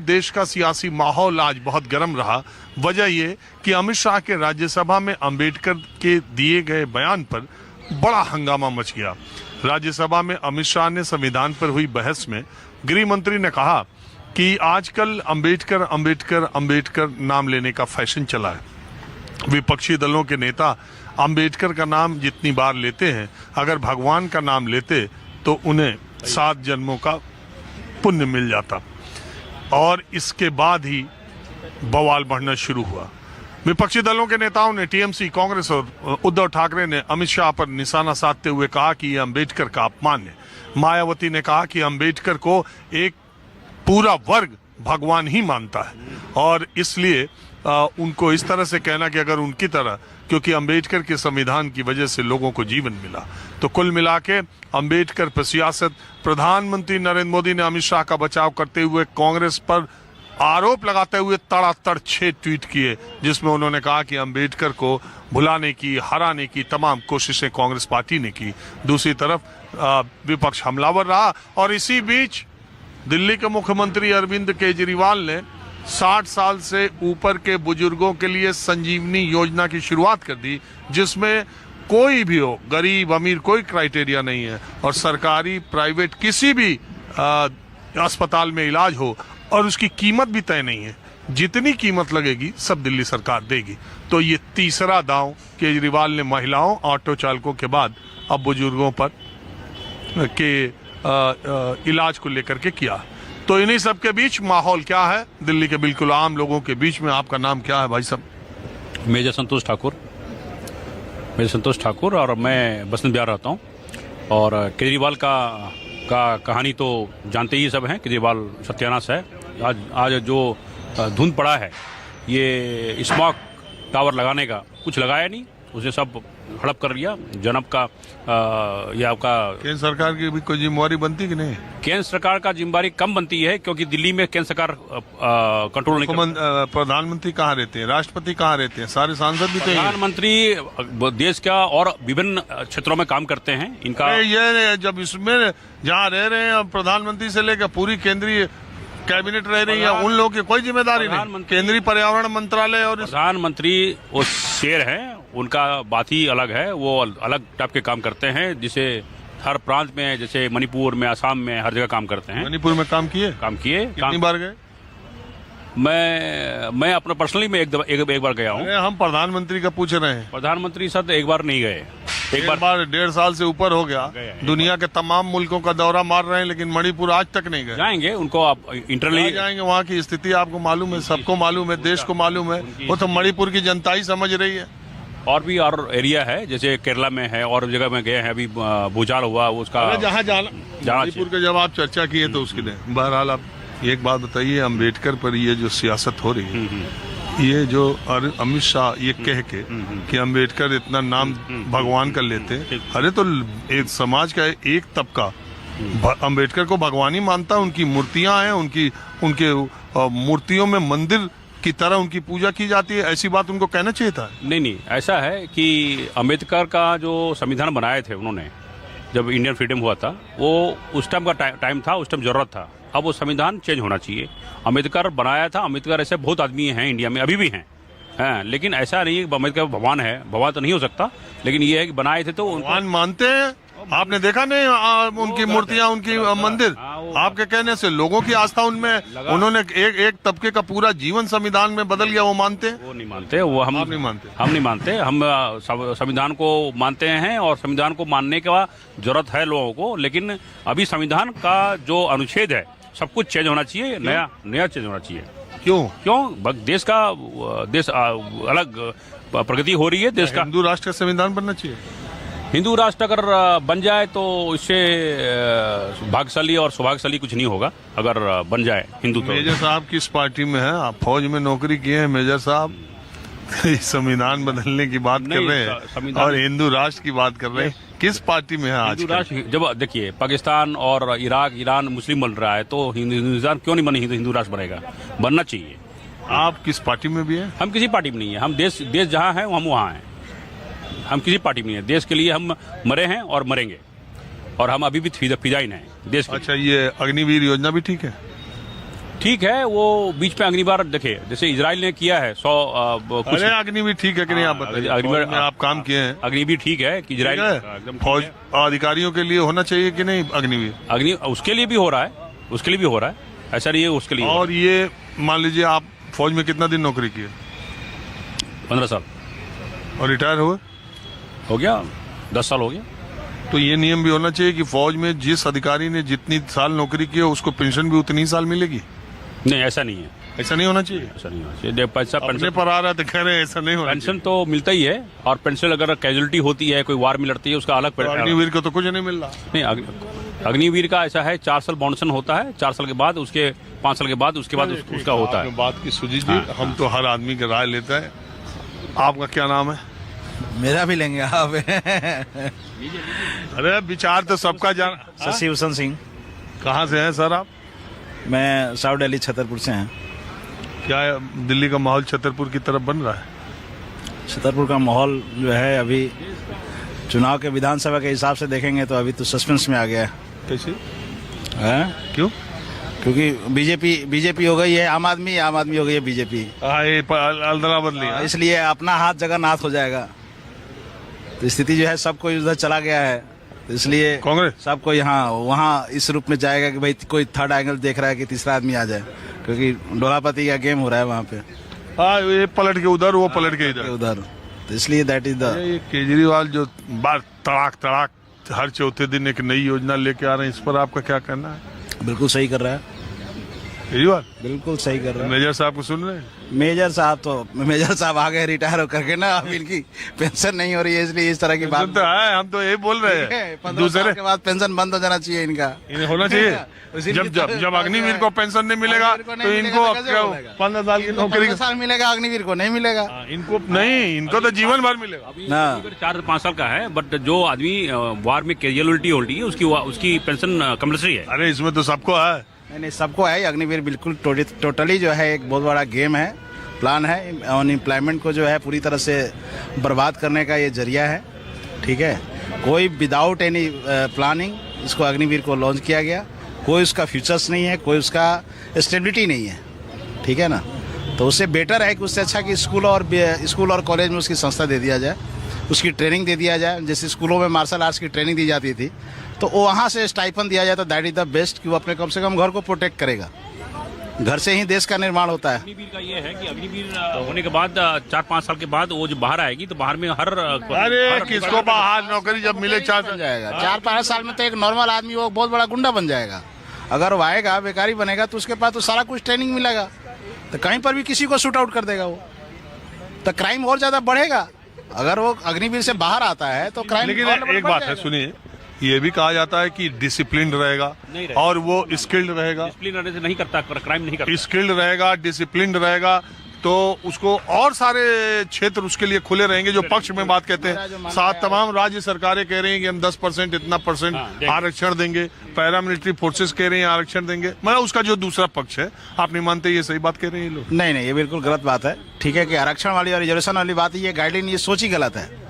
देश का सियासी माहौल आज बहुत गर्म रहा। वजह ये कि अमित शाह के राज्यसभा में अंबेडकर के दिए गए बयान पर बड़ा हंगामा मच गया। राज्यसभा में अमित शाह ने संविधान पर हुई बहस में गृह मंत्री ने कहा कि आजकल अंबेडकर अंबेडकर अंबेडकर नाम लेने का फैशन चला है। विपक्षी दलों के नेता अंबेडकर का नाम जितनी बार लेते हैं, अगर भगवान का नाम लेते तो उन्हें 7 जन्मों का पुण्य मिल जाता। और इसके बाद ही बवाल बढ़ना शुरू हुआ। विपक्षी दलों के नेताओं ने, टीएमसी, कांग्रेस और उद्धव ठाकरे ने अमित शाह पर निशाना साधते हुए कहा कि यह अंबेडकर का अपमान है। मायावती ने कहा कि अंबेडकर को एक पूरा वर्ग भगवान ही मानता है और इसलिए उनको इस तरह से कहना कि अगर उनकी तरह, क्योंकि अंबेडकर के संविधान की वजह से लोगों को जीवन मिला। तो कुल मिला के अंबेडकर पर सियासत। प्रधानमंत्री नरेंद्र मोदी ने अमित शाह का बचाव करते हुए कांग्रेस पर आरोप लगाते हुए तड़ातड़ 6 ट्वीट किए, जिसमें उन्होंने कहा कि अंबेडकर को भुलाने की, हराने की तमाम कोशिशें कांग्रेस पार्टी ने की। दूसरी तरफ विपक्ष हमलावर रहा और इसी बीच दिल्ली के मुख्यमंत्री अरविंद केजरीवाल ने 60 साल से ऊपर के बुजुर्गों के लिए संजीवनी योजना की शुरुआत कर दी, जिसमें कोई भी हो, गरीब अमीर कोई क्राइटेरिया नहीं है और सरकारी प्राइवेट किसी भी अस्पताल में इलाज हो और उसकी कीमत भी तय नहीं है। जितनी कीमत लगेगी सब दिल्ली सरकार देगी। तो ये तीसरा दांव केजरीवाल ने महिलाओं, ऑटो चालकों के बाद अब बुजुर्गों पर के इलाज को लेकर के किया। तो इन्हीं सब के बीच माहौल क्या है दिल्ली के बिल्कुल आम लोगों के बीच में? आपका नाम क्या है भाई साहब? मेजर संतोष ठाकुर और मैं बसंत बिहार रहता हूँ। और केजरीवाल का कहानी तो जानते ही सब हैं। केजरीवाल सत्यानाश है। आज जो धुंध पड़ा है, ये स्मॉग टावर लगाने का, कुछ लगाया नहीं, उसे सब हड़प कर लिया। जनब का या आपका केंद्र सरकार की भी कोई जिम्मेवारी बनती कि नहीं? केंद्र सरकार का जिम्मेवारी कम बनती है क्योंकि दिल्ली में केंद्र सरकार कंट्रोल नहीं करती। प्रधानमंत्री कहाँ रहते हैं, राष्ट्रपति कहाँ रहते हैं, सारे सांसद भी तो प्रधानमंत्री देश का और विभिन्न क्षेत्रों में काम करते हैं। इनका ये जब इसमें जहाँ रह रहे हैं प्रधानमंत्री से लेकर पूरी केंद्रीय कैबिनेट रह रही है, उन लोगों की कोई जिम्मेदारी नहीं। केंद्रीय पर्यावरण मंत्रालय और प्रधानमंत्री वो शेर हैं, उनका बात ही अलग है। वो अलग टाइप के काम करते हैं, जिसे हर प्रांत में, जैसे मणिपुर में, असम में, हर जगह काम करते हैं। मणिपुर में काम किए? कितनी बार गए? मैं अपना पर्सनली में एक बार गया हूँ। हम प्रधानमंत्री का पूछ रहे हैं। प्रधानमंत्री सर एक बार नहीं गए। एक बार 1.5 साल से ऊपर हो गया। दुनिया के तमाम मुल्कों का दौरा मार रहे हैं, लेकिन मणिपुर आज तक नहीं गए। जाएंगे, उनको आप इंटरली जाएंगे। वहाँ की स्थिति आपको मालूम है, सबको मालूम है, देश को मालूम है। वो तो मणिपुर की जनता ही समझ रही है। और भी और एरिया है, जैसे केरला में है और जगह में गए हैं। अभी भूचाल हुआ, उसका जहाँ मणिपुर के जब आप चर्चा की है तो उसके लिए बहरहाल आप एक बात बताइए, अम्बेडकर पर ये जो सियासत हो रही है, ये जो अमित शाह ये कह के कि अम्बेडकर इतना नाम भगवान कर लेते, अरे तो एक समाज का एक तबका अम्बेडकर को भगवान ही मानता है। उनकी मूर्तियां हैं, उनके मूर्तियों में मंदिर की तरह उनकी पूजा की जाती है। ऐसी बात उनको कहना चाहिए था। नहीं, ऐसा है कि अम्बेडकर का जो संविधान बनाए थे उन्होंने, जब इंडियन फ्रीडम हुआ था, वो उस टाइम का टाइम था, उस टाइम जरूरत था। अब वो संविधान चेंज होना चाहिए। अम्बेडकर बनाया था। अम्बेडकर ऐसे बहुत आदमी हैं इंडिया में, अभी भी हैं, लेकिन ऐसा नहीं है कि अम्बेडकर भगवान है। भगवान तो नहीं हो सकता, लेकिन ये है कि बनाए थे तो भगवान मानते हैं। आपने देखा नहीं उनकी मूर्तियां, उनकी मंदिर? आपके कहने से लोगों की आस्था उनमें, उन्होंने एक तबके का पूरा जीवन संविधान में बदल गया। वो मानते हैं? वो नहीं मानते। वो हम नहीं मानते। हम संविधान को मानते हैं और संविधान को मानने का जरूरत है लोगों को। लेकिन अभी संविधान का जो अनुच्छेद है, सब कुछ चेंज होना चाहिए, नया चेंज होना चाहिए। क्यों? देश अलग प्रगति हो रही है देश का। हिंदू राष्ट्र का संविधान बनना चाहिए। हिंदू राष्ट्र अगर बन जाए तो इससे भाग्यशाली और सौभाग्यशाली कुछ नहीं होगा अगर बन जाए हिंदू। तो मेजर साहब किस पार्टी में हैं? आप फौज में नौकरी किए हैं मेजर साहब। संविधान बदलने की बात कर रहे हैं और हिंदू राष्ट्र की बात कर रहे हैं। किस पार्टी में है आज? हिंदू राष्ट्र जब देखिए पाकिस्तान और इराक, ईरान मुस्लिम बन रहा है, तो हिंदुस्तान क्यों नहीं बने? हिंदू राष्ट्र बनेगा, बनना चाहिए। आप किस पार्टी में भी हैं? हम किसी पार्टी में नहीं है। हम देश जहाँ है हम वहाँ हैं। हम किसी पार्टी में नहीं है। देश के लिए हम मरे हैं और मरेंगे, और हम अभी भी फिदाइन हैं देश के। अच्छा, ये अग्निवीर योजना भी ठीक है? ठीक है, वो बीच में अग्निबार देखे जैसे इजराइल ने किया है 100 कुछ। अरे अग्निवीर ठीक है कि नहीं, आप बताइए। अग्निवीर फौज में आप काम किए हैं, अग्निवीर ठीक है कि इजराइल ठीक है? एकदम फौज अधिकारियों के लिए होना चाहिए कि नहीं अग्निवीर? अग्नि उसके लिए भी हो रहा है, उसके लिए भी हो रहा है, ऐसा नहीं है उसके लिए। और ये मान लीजिए आप फौज में कितना दिन नौकरी किए? 15 साल और रिटायर हुए? हो गया, 10 साल हो गया। तो ये नियम भी होना चाहिए कि फौज में जिस अधिकारी ने जितनी साल नौकरी की हो उसको पेंशन भी उतनी ही साल मिलेगी? नहीं, ऐसा नहीं है, ऐसा नहीं होना चाहिए। ऐसा नहीं होना चाहिए। पैसा अपने पेंशन पर आ रहा है तो कह रहे हैं ऐसा नहीं होना पेंशन तो मिलता ही है, और पेंशन अगर कैजुअलिटी होती है, कोई वार में लड़ती है, उसका अलग चाहिए। अग्निवीर को तो कुछ नहीं मिल रहा। नहीं, अग्निवीर का ऐसा है 4 साल बाउंडेशन होता है, 4 साल के बाद उसके 5 साल के बाद उसके बाद उसका होता आपने है। बात की सुजी जी, हम तो हर आदमी की राय लेते हैं। आपका क्या नाम है? मेरा भी लेंगे आप। अरे विचार तो सबका जान। शशि भूषण सिंह। कहाँ से हैं सर आप? मैं साउथ दिल्ली छतरपुर से हैं। क्या दिल्ली का माहौल छतरपुर की तरफ बन रहा है? छतरपुर का माहौल जो है अभी चुनाव के विधानसभा के हिसाब से देखेंगे तो अभी तो सस्पेंस में आ गया कैसे? है। क्यों? क्योंकि बीजेपी हो गई है आम आदमी हो गई है बीजेपी। ये अदला बदली है। इसलिए अपना हाथ जगन्नाथ हो जाएगा। तो स्थिति जो है सबको उधर चला गया है, तो इसलिए कांग्रेस सबको यहाँ वहाँ इस रूप में जाएगा कि भाई कोई थर्ड एंगल देख रहा है कि तीसरा आदमी आ जाए, क्योंकि डोलापति का गेम हो रहा है वहाँ पे। हाँ, ये पलट के उधर, वो पलट के इधर। तो इसलिए दैट इज द। ये केजरीवाल जो बार तड़ाक हर चौथे दिन एक नई योजना लेके आ रहे हैं, इस पर आपका क्या कहना है? बिल्कुल सही कर रहा है, केजरीवाल बिल्कुल सही कर रहा है। मेजर साहब को सुन रहे हैं? मेजर साहब आ गए रिटायर होकर के ना, अब इनकी पेंशन नहीं हो रही है, इसलिए इस तरह की बात तो है, हम तो ये बोल रहे हैं 15 साल के बाद पेंशन बंद हो जाना चाहिए इनका। इन्हें होना चाहिए। जब अग्निवीर को पेंशन नहीं मिलेगा तो इनको 15 साल की नौकरी 15 साल मिलेगा, अग्निवीर को नहीं मिलेगा। इनको नहीं, इनको तो जीवन भर मिलेगा ना। 4-5 साल का है, बट जो आदमी वार में कैजुअलिटी होती है उसकी पेंशन कंपल्सरी है। अरे इसमें तो सबको है। नहीं, सबको है। अग्निवीर बिल्कुल टोटली जो है एक बहुत बड़ा गेम है, प्लान है। अनएम्प्लॉयमेंट को जो है पूरी तरह से बर्बाद करने का ये जरिया है। ठीक है, कोई विदाउट एनी प्लानिंग इसको अग्निवीर को लॉन्च किया गया। कोई उसका फ्यूचर्स नहीं है, कोई उसका स्टेबिलिटी नहीं है। ठीक है ना, तो उससे बेटर है कि उससे अच्छा कि स्कूल और कॉलेज में उसकी संस्था दे दिया जाए, उसकी ट्रेनिंग दे दिया जाए। जैसे स्कूलों में मार्शल आर्ट्स की ट्रेनिंग दी जाती थी, तो वहाँ से स्टाइपन दिया जाए तो दैट इज द बेस्ट, कि वो अपने कम से कम घर को प्रोटेक्ट करेगा। घर से ही देश का निर्माण होता है। अग्निवीर का ये है कि अग्निवीर होने के बाद 4-5 साल के बाद वो जब बाहर आएगी तो बाहर में अरे किसको बाहर नौकरी जब मिले 4 बन जाएगा। 4-5 साल में तो एक नॉर्मल आदमी वो बहुत बड़ा गुंडा बन जाएगा। अगर वो आएगा बेकारी बनेगा तो उसके पास तो सारा कुछ ट्रेनिंग मिलेगा, तो कहीं पर भी किसी को शूट आउट कर देगा वो, तो क्राइम और ज्यादा बढ़ेगा। अगर वो अग्निवीर से बाहर आता है तो क्राइम। लेकिन एक बात है, सुनिए, ये भी कहा जाता है कि डिसिप्लिन रहेगा और वो स्किल्ड रहेगा। डिसिप्लिन रहने से नहीं करता, क्राइम नहीं करता। स्किल्ड रहेगा, डिसिप्लिन रहेगा, तो उसको और सारे क्षेत्र उसके लिए खुले रहेंगे। जो पक्ष में बात कहते हैं, साथ तमाम राज्य सरकारें कह रही हैं कि हम 10% इतना % आरक्षण देंगे, पैरामिलिट्री फोर्सेस कह रहे हैं आरक्षण देंगे। मतलब उसका जो दूसरा पक्ष है, आप नहीं मानते ये सही बात कह रहे हैं ये लोग? नहीं, ये बिल्कुल गलत बात है। ठीक है कि आरक्षण वाली और रिजर्वेशन वाली बात, ये गाइडलाइन, ये सोच ही गलत है।